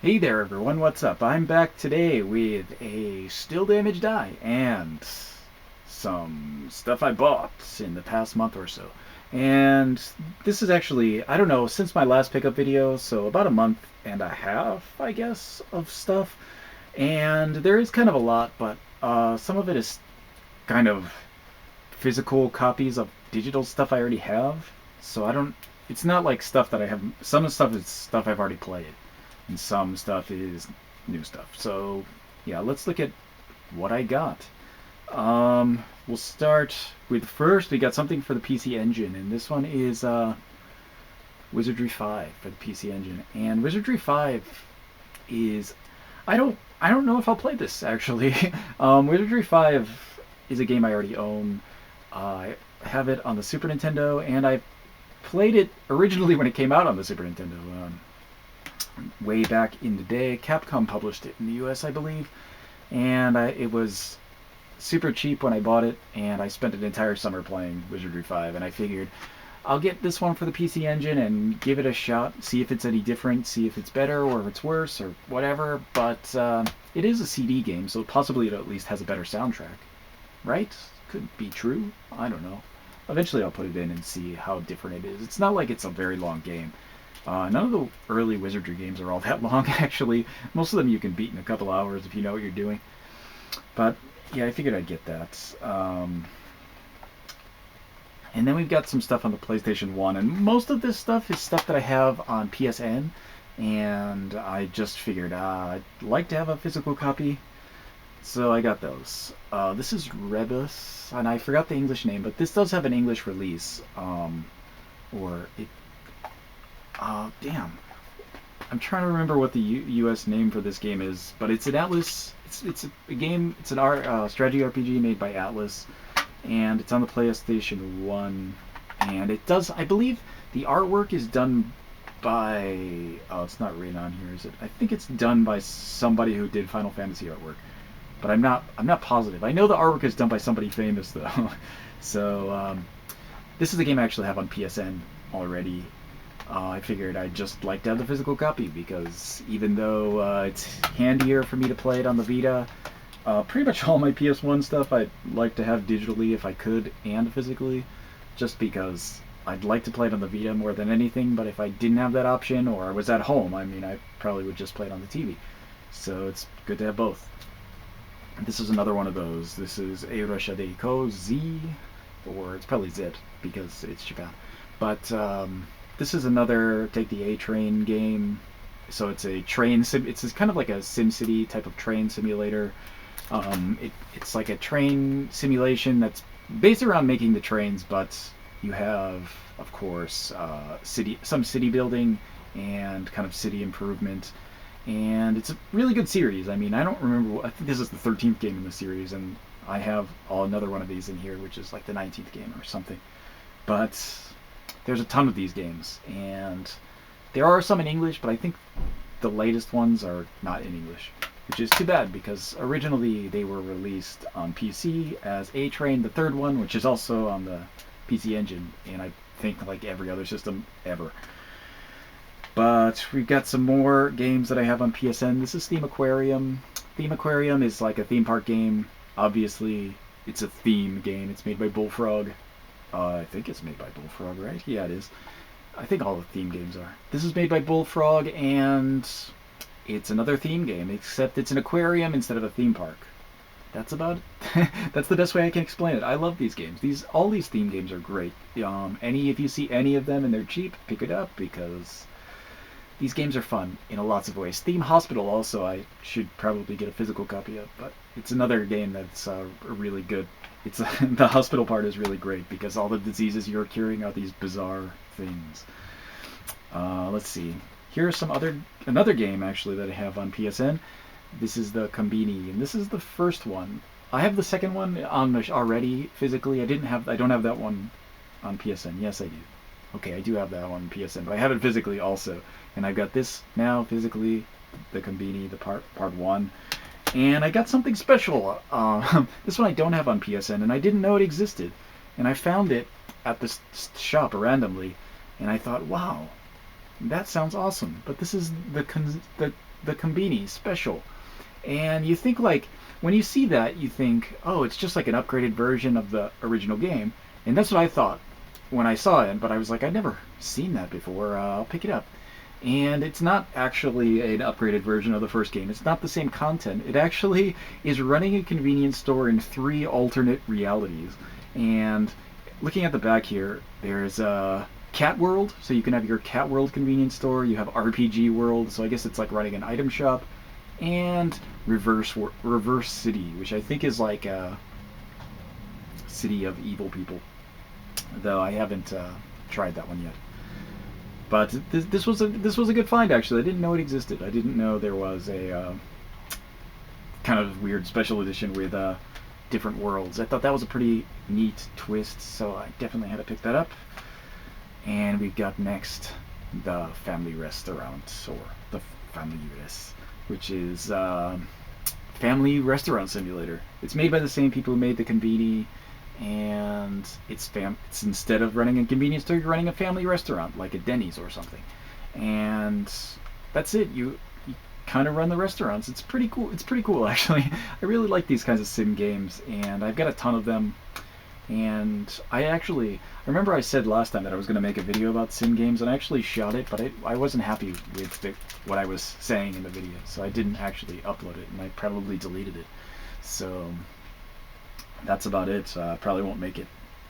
Hey there everyone, what's up? I'm back today with a still damaged eye and some stuff I bought in the past month or so. And this is actually, I don't know, since my last pickup video, so about a month and a half, I guess, of stuff. And there is kind of a lot, but some of it is kind of physical copies of digital stuff I already have. So I don't, it's not like stuff that I have, some of the stuff is stuff I've already played and some stuff is new stuff. So yeah, let's look at what I got. We'll start with first. We got something for the PC Engine, and this one is Wizardry 5 for the PC Engine. And Wizardry 5 is I don't know if I'll play this actually. Wizardry 5 is a game I already own. I have it on the Super Nintendo, and I played it originally when it came out on the Super Nintendo. Way back in the day. Capcom published it in the US, I believe, and it was super cheap when I bought it, and I spent an entire summer playing Wizardry 5, and I figured I'll get this one for the PC Engine and give it a shot, see if it's any different, see if it's better or if it's worse or whatever, but it is a CD game, so possibly it at least has a better soundtrack. Right? Could be true. I don't know. Eventually I'll put it in and see how different it is. It's not like it's a very long game. None of the early Wizardry games are all that long, actually. Most of them you can beat in a couple hours if you know what you're doing. But, yeah, I figured I'd get that. And then we've got some stuff on the PlayStation 1, and most of this stuff is stuff that I have on PSN, and I just figured I'd like to have a physical copy, so I got those. This is Rebus, and I forgot the English name, but this does have an English release. Or it damn. I'm trying to remember what the U.S. name for this game is, but it's an Atlas. It's a game. It's an strategy RPG made by Atlas, and it's on the PlayStation 1. And it does, I believe, the artwork is done by. Oh, it's not written on here, is it? I think it's done by somebody who did Final Fantasy artwork, but I'm not positive. I know the artwork is done by somebody famous though. So this is a game I actually have on PSN already. I figured I'd just like to have the physical copy because even though it's handier for me to play it on the Vita, pretty much all my PS1 stuff I'd like to have digitally if I could and physically, just because I'd like to play it on the Vita more than anything, but if I didn't have that option or I was at home, I mean, I probably would just play it on the TV. So it's good to have both. This is another one of those. This is Eirasha Deiko Z, or it's probably Z because it's Japan. But this is another Take the A Train game. So it's a train sim. It's kind of like a SimCity type of train simulator. It's like a train simulation that's based around making the trains, but you have, of course, some city building and kind of city improvement. And it's a really good series. I mean, I don't remember. I think this is the 13th game in the series, and I have another one of these in here, which is like the 19th game or something. But there's a ton of these games, and there are some in English, but I think the latest ones are not in English, which is too bad because originally they were released on PC as A Train, the third one, which is also on the PC Engine, and I think like every other system ever. But we've got some more games that I have on PSN. This is Theme Aquarium. Theme Aquarium is like a theme park game. Obviously, it's a theme game. It's made by Bullfrog. I think it's made by Bullfrog, right? Yeah, it is. I think all the theme games are. This is made by Bullfrog, and it's another theme game, except it's an aquarium instead of a theme park. That's about it. That's the best way I can explain it. I love these games. All these theme games are great. If you see any of them and they're cheap, pick it up because these games are fun in lots of ways. Theme Hospital also I should probably get a physical copy of, but it's another game that's really good. It's the hospital part is really great because all the diseases you're curing are these bizarre things. Let's see. Here's another game actually that I have on PSN. This is the Combini, and this is the first one. I have the second one on already physically. I don't have that one on PSN. Yes, I do. Okay, I do have that one on PSN, but I have it physically also. And I've got this now physically, the Combini, the part 1. And I got something special. This one I don't have on PSN, and I didn't know it existed. And I found it at this shop randomly, and I thought, wow, that sounds awesome. But this is the the Conbini special. And you think, like, when you see that, you think, oh, it's just like an upgraded version of the original game. And that's what I thought when I saw it, but I was like, I've never seen that before. I'll pick it up. And it's not actually an upgraded version of the first game. It's not the same content. It actually is running a convenience store in 3 alternate realities. And looking at the back here, there's Cat World, so you can have your Cat World convenience store. You have RPG World, so I guess it's like running an item shop, and Reverse City, which I think is like a city of evil people. Though I haven't tried that one yet. But this was a good find, actually. I didn't know it existed. I didn't know there was a kind of weird special edition with different worlds. I thought that was a pretty neat twist, so I definitely had to pick that up. And we've got next the Family Restaurant, or the Family Res, which is Family Restaurant Simulator. It's made by the same people who made the Conbini, and it's instead of running a convenience store, you're running a family restaurant, like a Denny's or something. And that's it. You kind of run the restaurants. It's pretty cool. It's pretty cool, actually. I really like these kinds of sim games, and I've got a ton of them. And I remember I said last time that I was going to make a video about sim games, and I actually shot it, but I wasn't happy with what I was saying in the video, so I didn't actually upload it, and I probably deleted it. So that's about it. Probably won't make it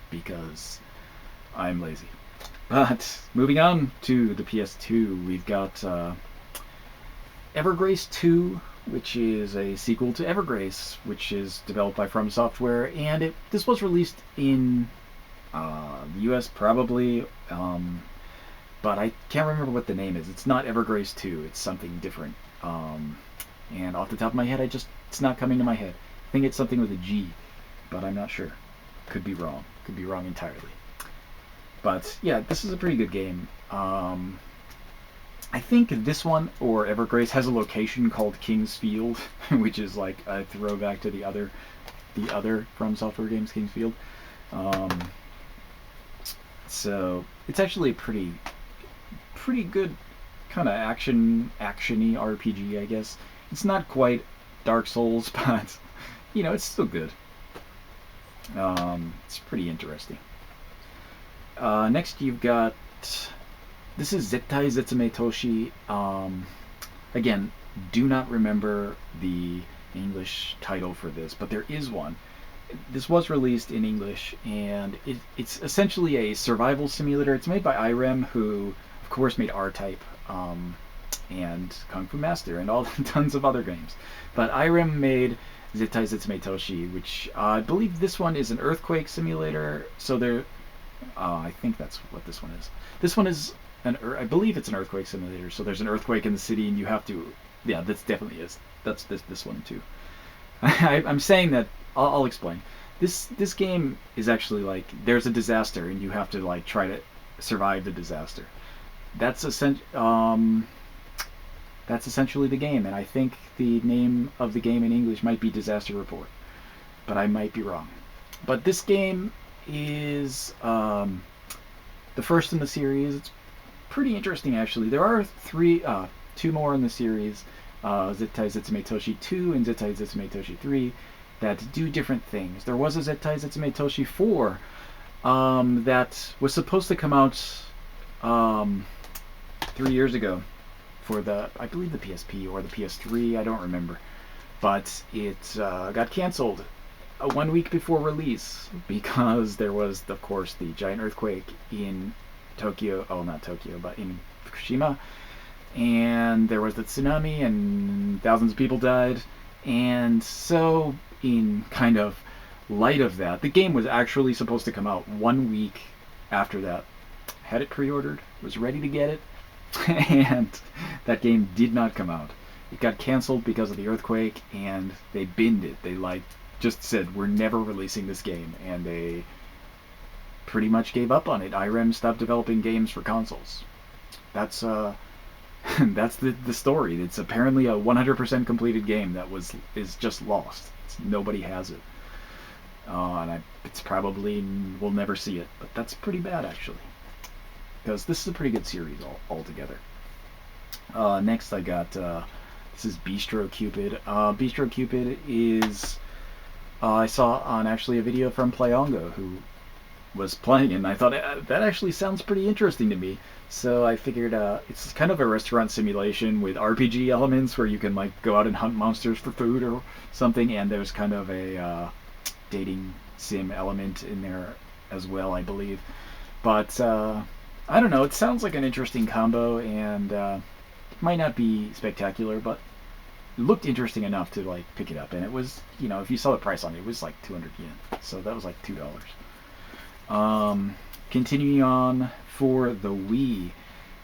because I'm lazy. But moving on to the PS2, we've got Evergrace 2, which is a sequel to Evergrace, which is developed by From Software, and this was released in the US probably, but I can't remember what the name is. It's not Evergrace 2, it's something different. And off the top of my head, it's not coming to my head. I think it's something with a G, but I'm not sure. Could be wrong. Could be wrong entirely. But yeah, this is a pretty good game. I think this one, or Evergrace, has a location called King's Field, which is like a throwback to the other From Software games, King's Field. So it's actually a pretty good kind of actiony RPG, I guess. It's not quite Dark Souls, but it's still good. It's pretty interesting. Next, you've got, this is Zettai Zetsume Toshi. Again, do not remember the English title for this, but there is one. This was released in English, and it's essentially a survival simulator. It's made by IREM, who, of course, made R-Type and Kung Fu Master and all tons of other games. But IREM made Zettai Zetsume Toshi, which I believe this one is an earthquake simulator. So I think that's what this one is. This one is I believe it's an earthquake simulator. So there's an earthquake in the city, and you have to. Yeah, this definitely is. That's this one too. I'm saying that. I'll explain. This game is actually like there's a disaster, and you have to like try to survive the disaster. That's essentially the game, and I think the name of the game in English might be Disaster Report, but I might be wrong. But this game is the first in the series. It's pretty interesting, actually. There are two more in the series, Zettai Zetsume Toshi 2 and Zettai Zetsume Toshi 3, that do different things. There was a Zettai Zetsume Toshi 4 that was supposed to come out 3 years ago for I believe the PSP or the PS3, I don't remember. But it got canceled 1 week before release because there was, of course, the giant earthquake in Tokyo, not Tokyo, but in Fukushima, and there was the tsunami and thousands of people died. And so in kind of light of that, the game was actually supposed to come out 1 week after that. Had it pre-ordered, was ready to get it, and that game did not come out. It got canceled because of the earthquake, and they binned it. They just said, we're never releasing this game, and they pretty much gave up on it. IREM stopped developing games for consoles. That's that's the story. It's apparently a 100% completed game that is just lost. Nobody has it, and it's probably we'll never see it. But that's pretty bad, actually, because this is a pretty good series altogether. Next, I got This is Bistro Cupid. Bistro Cupid is I saw on actually a video from Playongo who was playing it, and I thought that actually sounds pretty interesting to me. So I figured it's kind of a restaurant simulation with RPG elements where you can like go out and hunt monsters for food or something, and there's kind of a dating sim element in there as well, I believe. But I don't know. It sounds like an interesting combo, and it might not be spectacular, but it looked interesting enough to like pick it up. And it was, if you saw the price on it, it was like 200 yen. So that was like $2. Continuing on for the Wii.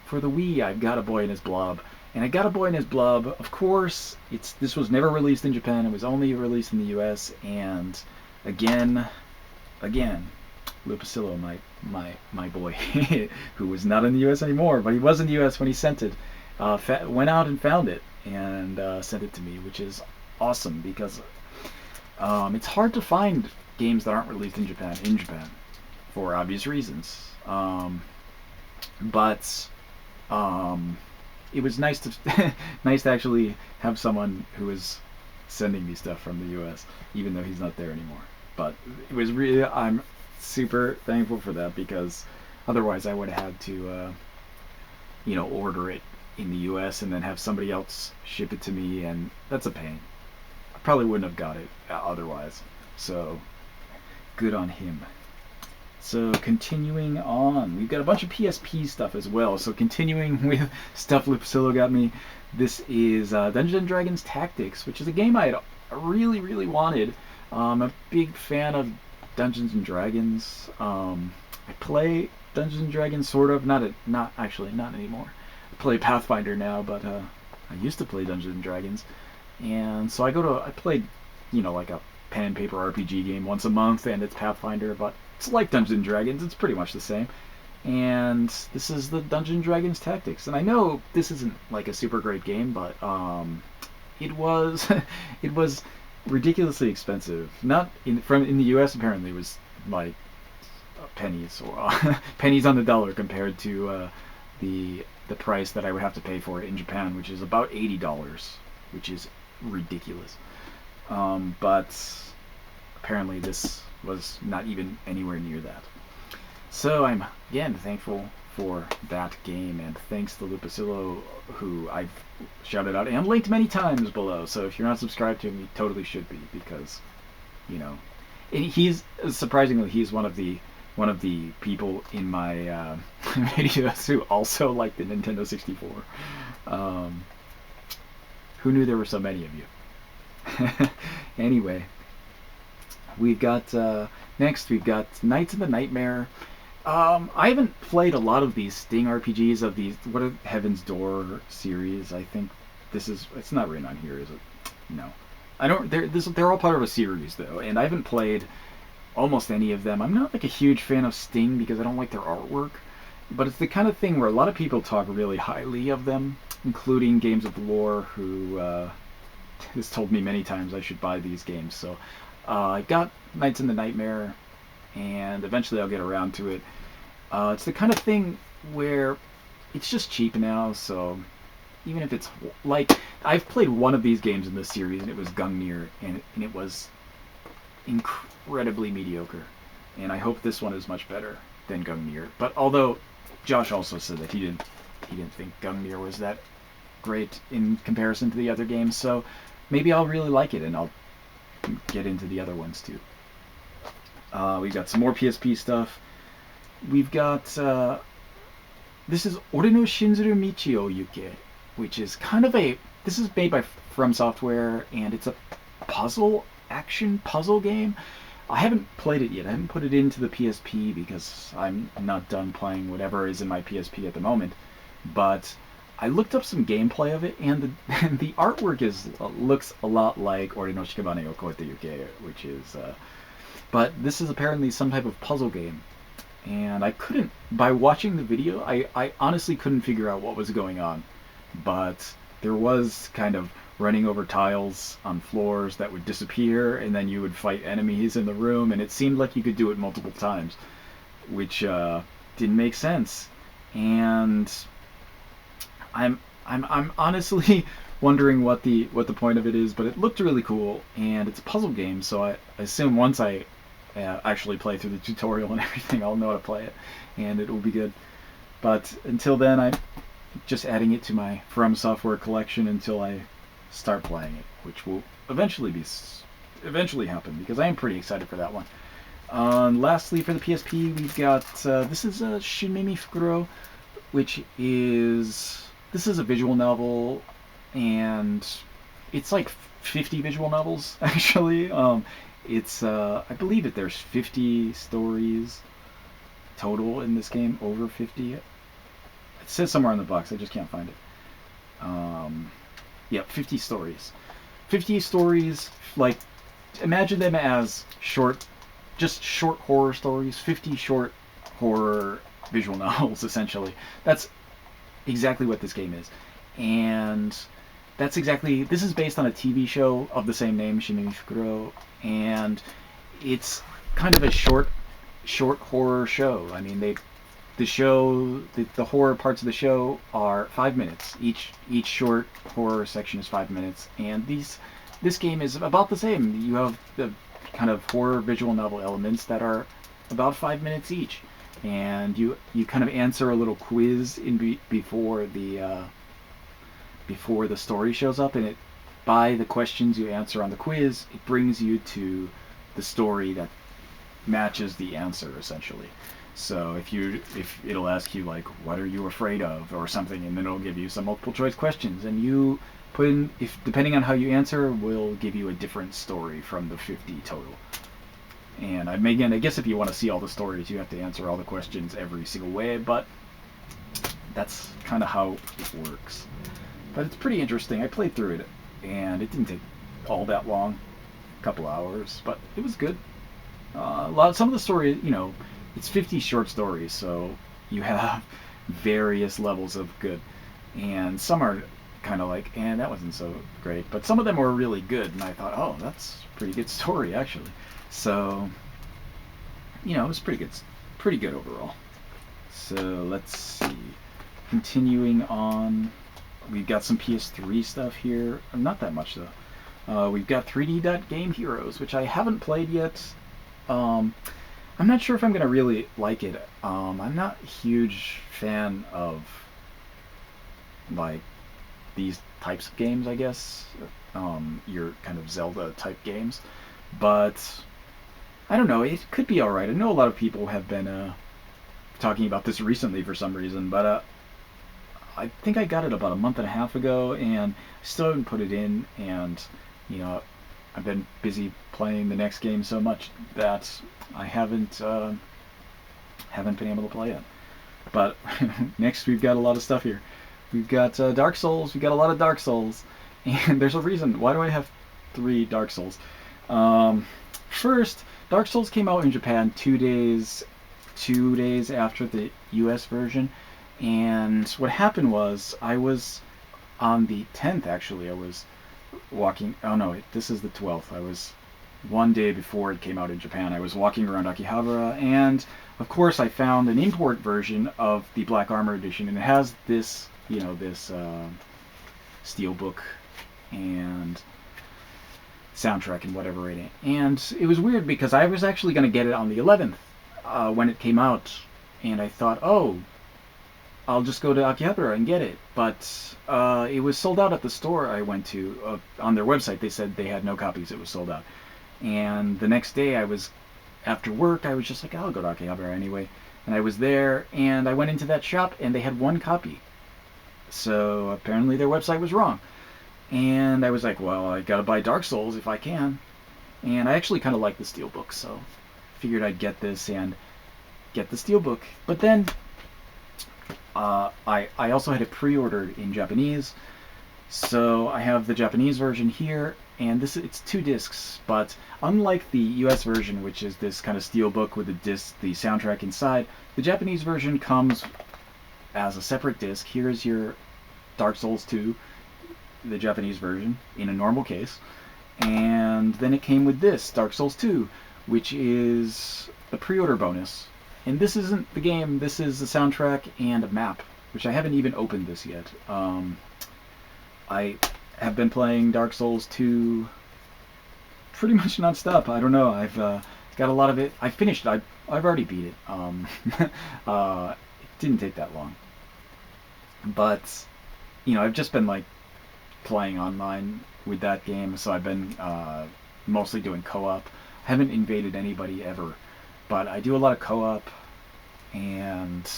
For the Wii, I've got A Boy and His Blob. And I got A Boy and His Blob, of course, this was never released in Japan. It was only released in the US. And again, Lupacillo, my boy, who was not in the US anymore, but he was in the US when he sent it, went out and found it and sent it to me, which is awesome because it's hard to find games that aren't released in Japan for obvious reasons. But it was nice to nice to actually have someone who was sending me stuff from the U.S. even though he's not there anymore. But it was really I'm super thankful for that because otherwise I would have had to order it in the U.S. and then have somebody else ship it to me, and that's a pain. I probably wouldn't have got it otherwise. So good on him. So continuing on, we've got a bunch of PSP stuff as well. So continuing with stuff Lupacillo got me, this is Dungeons & Dragons Tactics, which is a game I had really, really wanted. I'm a big fan of Dungeons & Dragons. I play Dungeons & Dragons sort of, not anymore. I play Pathfinder now, but I used to play Dungeons & Dragons. And so I played, like a pen and paper RPG game once a month, and it's Pathfinder, but it's like Dungeons & Dragons. It's pretty much the same. And this is the Dungeons & Dragons Tactics. And I know this isn't like a super great game, but it was it was ridiculously expensive. Not in the US apparently it was like pennies or pennies on the dollar compared to the price that I would have to pay for it in Japan, which is about $80, which is ridiculous. But apparently this was not even anywhere near that. So I'm again thankful for that game, and thanks to Lupacillo, who I've shouted out and linked many times below. So if you're not subscribed to him, you totally should be, because he's surprisingly he's one of the people in my videos who also like the Nintendo 64. Who knew there were so many of you? Anyway, we've got next we've got Knights of the Nightmare. I haven't played a lot of these Sting RPGs of these Heaven's Door series. I think it's not written on here, is it? No, I don't. They're all part of a series though, and I haven't played almost any of them. I'm not like a huge fan of Sting because I don't like their artwork, but it's the kind of thing where a lot of people talk really highly of them, including Games of War, who has told me many times I should buy these games. So I got Knights in the Nightmare, and eventually I'll get around to it. It's the kind of thing where it's just cheap now, so even if it's like I've played one of these games in this series, and it was Gungnir, and it was incredibly mediocre. And I hope this one is much better than Gungnir. But although Josh also said that he didn't think Gungnir was that great in comparison to the other games, so maybe I'll really like it and I'll get into the other ones too. We've got some more PSP stuff. We've got this is Ore no Shinzuru Michi o Yuke, which is kind of this is made by From Software, and it's a action puzzle game. I haven't played it yet. I haven't put it into the PSP because I'm not done playing whatever is in my PSP at the moment. But I looked up some gameplay of it, and the artwork looks a lot like Ore no Shikabane o Koete Yuke, which is but this is apparently some type of puzzle game. And by watching the video, I honestly couldn't figure out what was going on. But there was kind of running over tiles on floors that would disappear, and then you would fight enemies in the room, and it seemed like you could do it multiple times, which didn't make sense. And I'm honestly wondering what the point of it is, but it looked really cool, and it's a puzzle game. So I assume once I actually play through the tutorial and everything, I'll know how to play it, and it will be good. But until then, I'm just adding it to my From Software collection until I start playing it, which will eventually happen because I am pretty excited for that one. Lastly, for the PSP, we've got this is Shin Mimi Fukuro, which is a visual novel, and it's like 50 visual novels actually. It's I believe that there's 50 stories total in this game, over 50. It says somewhere on the box, I just can't find it. Yeah, 50 stories. 50 stories, like, imagine them as just short horror stories, 50 short horror visual novels, essentially. That's exactly what this game is. And this is based on a TV show of the same name, Shin Mimi Fukuro, and it's kind of a short horror show. I mean, the horror parts of the show are 5 minutes. Each short horror section is 5 minutes, and this game is about the same. You have the kind of horror visual novel elements that are about 5 minutes each, and you kind of answer a little quiz before the story shows up, and it by the questions you answer on the quiz, it brings you to the story that matches the answer, essentially. So if it'll ask you, like, what are you afraid of, or something, and then it'll give you some multiple choice questions, and you put in, if depending on how you answer, will give you a different story from the 50 total. And I guess if you want to see all the stories, you have to answer all the questions every single way, but that's kind of how it works. But it's pretty interesting. I played through it, and it didn't take all that long, a couple hours, but it was good. Some of the story, it's 50 short stories, so you have various levels of good, and some are kind of like, and that wasn't so great, but some of them were really good, and I thought, oh, that's a pretty good story, actually. So, it was pretty good overall. So let's see. Continuing on, we've got some PS3 stuff here. Not that much though. We've got 3D Game Heroes, which I haven't played yet. I'm not sure if I'm gonna really like it. I'm not a huge fan of like these types of games, I guess. Your kind of Zelda type games, but I don't know. It could be all right. I know a lot of people have been talking about this recently for some reason, but I think I got it about a month and a half ago, and I still haven't put it in. And I've been busy playing the next game so much that I haven't been able to play it. But next, we've got a lot of stuff here. We've got Dark Souls. We've got a lot of Dark Souls, and there's a reason. Why do I have 3 Dark Souls? First, Dark Souls came out in Japan 2 days after the U.S. version, and what happened was I was on the 10th. Actually, I was walking. Oh no, this is the 12th. I was 1 day before it came out in Japan. I was walking around Akihabara, and of course I found an import version of the Black Armor edition, and it has this, this steelbook and soundtrack and whatever in it. And it was weird because I was actually going to get it on the 11th when it came out, and I thought, oh, I'll just go to Akihabara and get it. But it was sold out at the store I went to. On their website, they said they had no copies. It was sold out. And the next day, after work, I was just like, I'll go to Akihabara anyway. And I was there, and I went into that shop, and they had 1 copy. So apparently their website was wrong. And I was like, well, I gotta buy Dark Souls if I can. And I actually kind of like the steelbook, so figured I'd get this and get the steelbook. But then I also had it pre-ordered in Japanese, so I have the Japanese version here, and it's 2 discs. But unlike the U.S. version, which is this kind of steelbook with the soundtrack inside, the Japanese version comes as a separate disc. Here's your Dark Souls 2, the Japanese version, in a normal case, and then it came with this Dark Souls 2, which is the pre-order bonus. And this isn't the game, this is the soundtrack and a map, which I haven't even opened this yet. I have been playing Dark Souls 2 pretty much nonstop. I don't know. I've got a lot of it. I finished it. I've already beat it. It didn't take that long. But, I've just been like playing online with that game, so I've been mostly doing co-op. I haven't invaded anybody ever, but I do a lot of co-op, and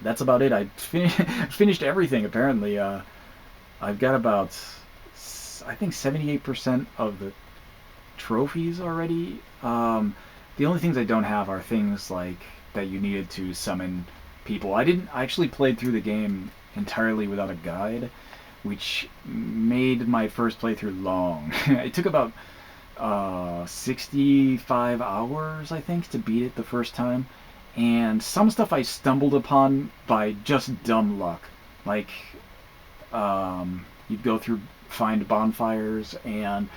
that's about it. I finished everything apparently. I've got about, I think, 78% of the trophies already. The only things I don't have are things like that you needed to summon people. I actually played through the game entirely without a guide, which made my first playthrough long. It took about 65 hours, I think, to beat it the first time. And some stuff I stumbled upon by just dumb luck. Like, you'd go through, find bonfires, and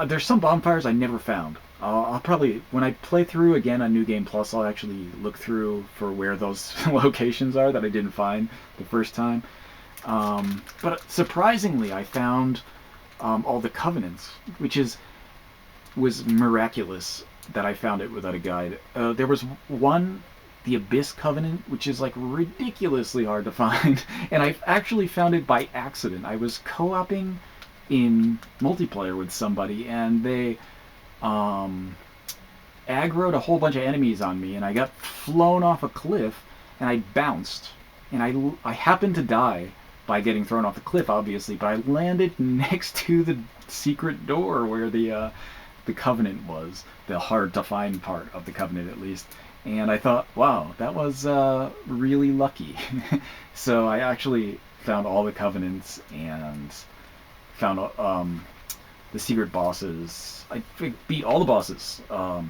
there's some bonfires I never found. I'll probably, when I play through again on New Game Plus, I'll actually look through for where those locations are that I didn't find the first time. But surprisingly, I found all the covenants, which was miraculous that I found it without a guide. There was one, the Abyss Covenant, which is like ridiculously hard to find, and I actually found it by accident. I was co-oping in multiplayer with somebody, and they aggroed a whole bunch of enemies on me, and I got flown off a cliff, and I bounced, and I happened to die by getting thrown off the cliff, obviously, but I landed next to the secret door where the Covenant was, the hard to find part of the Covenant at least. And I thought, wow, that was really lucky. So I actually found all the Covenants and found the secret bosses. I beat all the bosses. I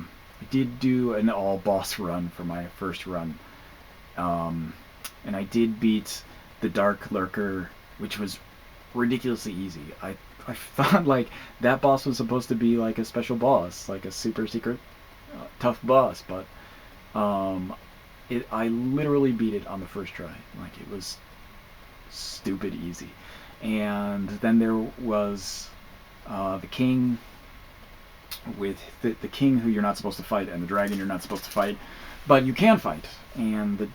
did do an all boss run for my first run. And I did beat the Dark Lurker, which was ridiculously easy. I thought like that boss was supposed to be like a special boss, like a super secret tough boss, but I literally beat it on the first try. Like, it was stupid easy. And then there was the king, with the king who you're not supposed to fight, and the dragon you're not supposed to fight, but you can fight. And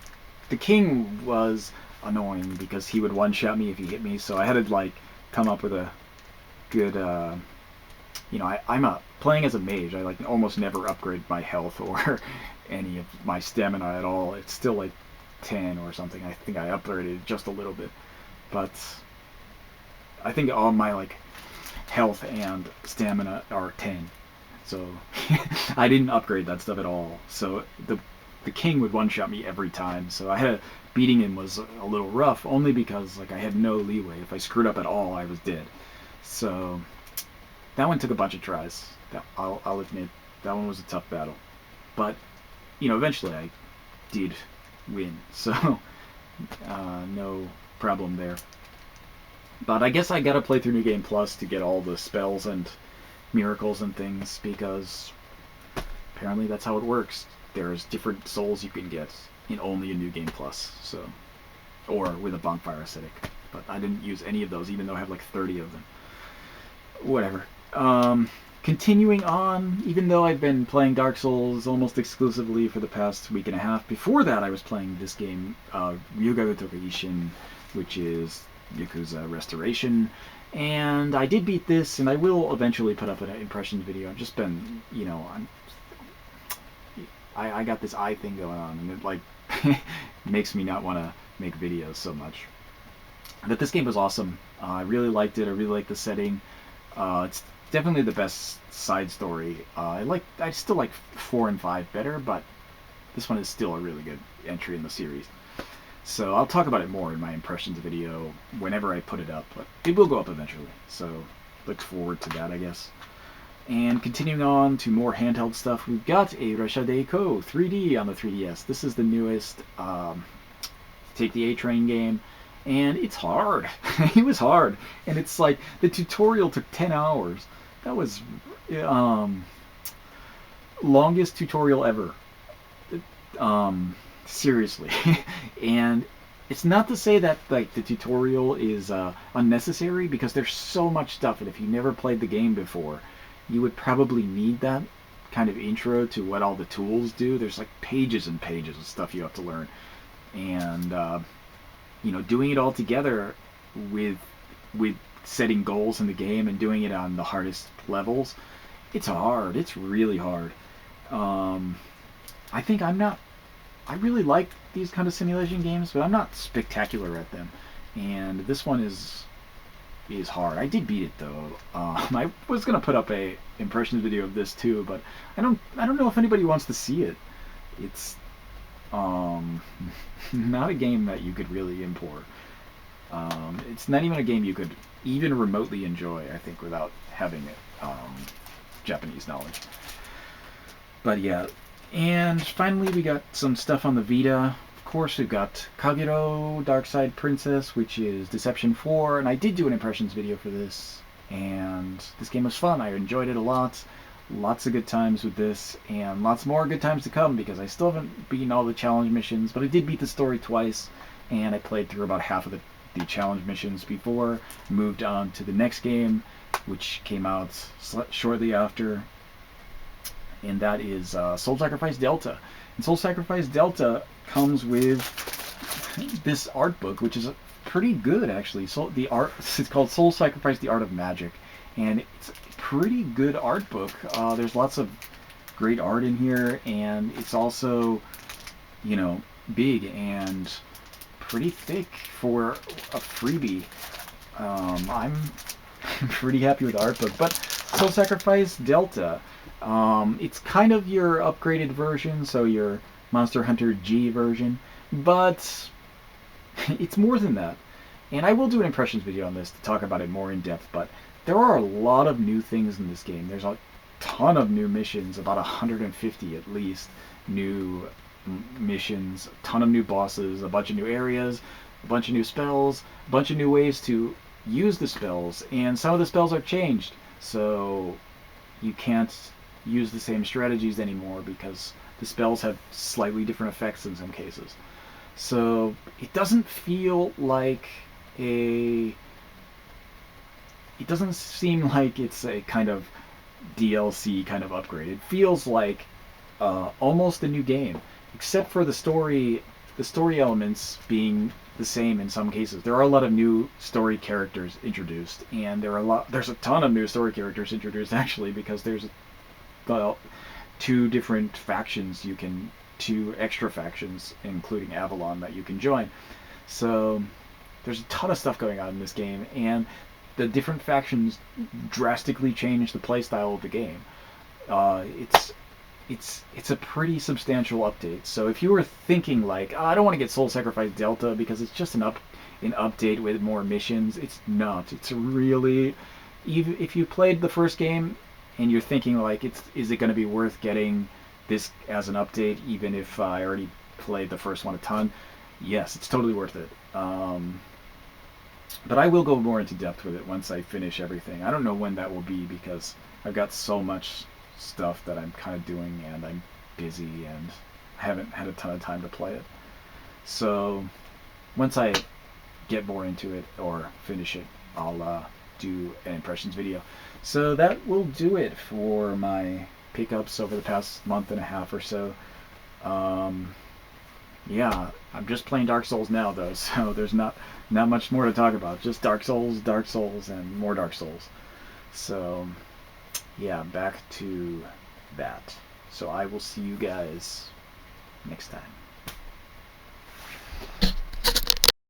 the king was annoying because he would one-shot me if he hit me, so I had to like come up with a good I'm playing as a mage. I like almost never upgrade my health or any of my stamina at all. It's still like 10 or something. I think I upgraded just a little bit, but I think all my like health and stamina are 10, so I didn't upgrade that stuff at all. So the king would one-shot me every time, so beating him was a little rough, only because like I had no leeway. If I screwed up at all, I was dead. So that one took a bunch of tries. I'll admit, that one was a tough battle, but eventually I did win, so no problem there. But I guess I gotta play through New Game Plus to get all the spells and miracles and things, because apparently that's how it works. There's different souls you can get in only a New Game Plus, so, or with a bonfire acidic. But I didn't use any of those, even though I have like 30 of them. Whatever. Continuing on, even though I've been playing Dark Souls almost exclusively for the past week and a half, before that I was playing this game, Ryuga Gotoku Ishin, which is Yakuza Restoration, and I did beat this, and I will eventually put up an impressions video. I've just been, I got this eye thing going on, and it like makes me not want to make videos so much. But this game was awesome. I really liked it. I really liked the setting. It's definitely the best side story. I still like 4 and 5 better, but this one is still a really good entry in the series. So I'll talk about it more in my impressions video whenever I put it up, but it will go up eventually. So look forward to that, I guess. And continuing on to more handheld stuff, we've got a Russia Deiko 3D on the 3DS. This is the newest Take the A-Train game, and it's hard. It was hard, and it's like the tutorial took 10 hours. That was longest tutorial ever. Seriously. And it's not to say that like the tutorial is unnecessary, because there's so much stuff, and if you never played the game before, you would probably need that kind of intro to what all the tools do. There's like pages and pages of stuff you have to learn, and doing it all together with with setting goals in the game and doing it on the hardest levels, it's hard. It's really hard. Um, I think I'm not. I really like these kind of simulation games, but I'm not spectacular at them. And this one is hard. I did beat it though. I was gonna put up a impressions video of this too, but I don't know if anybody wants to see it. It's um, not a game that you could really import. It's not even a game you could even remotely enjoy, I think, without having it Japanese knowledge. But yeah, and finally we got some stuff on the Vita. Of course, we've got Kagero Dark Side Princess, which is Deception 4, and I did do an impressions video for this, and this game was fun. I enjoyed it a lot. Lots of good times with this, and lots more good times to come, because I still haven't beaten all the challenge missions, but I did beat the story twice, and I played through about half of the challenge missions before, moved on to the next game, which came out shortly after, and that is Soul Sacrifice Delta. And Soul Sacrifice Delta comes with this art book, which is pretty good actually. So the art, it's called Soul Sacrifice: The Art of Magic, and it's a pretty good art book. There's lots of great art in here, and it's also, big and pretty thick for a freebie. I'm pretty happy with the art book, but Soul Sacrifice Delta, it's kind of your upgraded version, so your Monster Hunter G version, but it's more than that. And I will do an impressions video on this to talk about it more in depth, but there are a lot of new things in this game. There's a ton of new missions, about 150 at least new missions, a ton of new bosses, a bunch of new areas, a bunch of new spells, a bunch of new ways to use the spells, and some of the spells are changed, so you can't use the same strategies anymore because the spells have slightly different effects in some cases. So it doesn't feel like it doesn't seem like it's a kind of DLC kind of upgrade. It feels like almost a new game, except for the story elements being the same in some cases. There are a lot of new story characters introduced, and there's a ton of new story characters introduced actually, because there's two different factions two extra factions, including Avalon, that you can join. So there's a ton of stuff going on in this game, and the different factions drastically change the playstyle of the game. It's a pretty substantial update. So if you were thinking like, I don't want to get Soul Sacrifice Delta because it's just an update with more missions, it's not. It's really, even if you played the first game and you're thinking like, is it going to be worth getting this as an update, even if I already played the first one a ton? Yes, it's totally worth it. But I will go more into depth with it once I finish everything. I don't know when that will be, because I've got so much stuff that I'm kind of doing, and I'm busy, and I haven't had a ton of time to play it. So once I get more into it or finish it, I'll do an impressions video. So that will do it for my pickups over the past month and a half or so. Yeah, I'm just playing Dark Souls now though, so there's not much more to talk about. Just Dark Souls, and more Dark Souls. So yeah, back to that. So I will see you guys next time.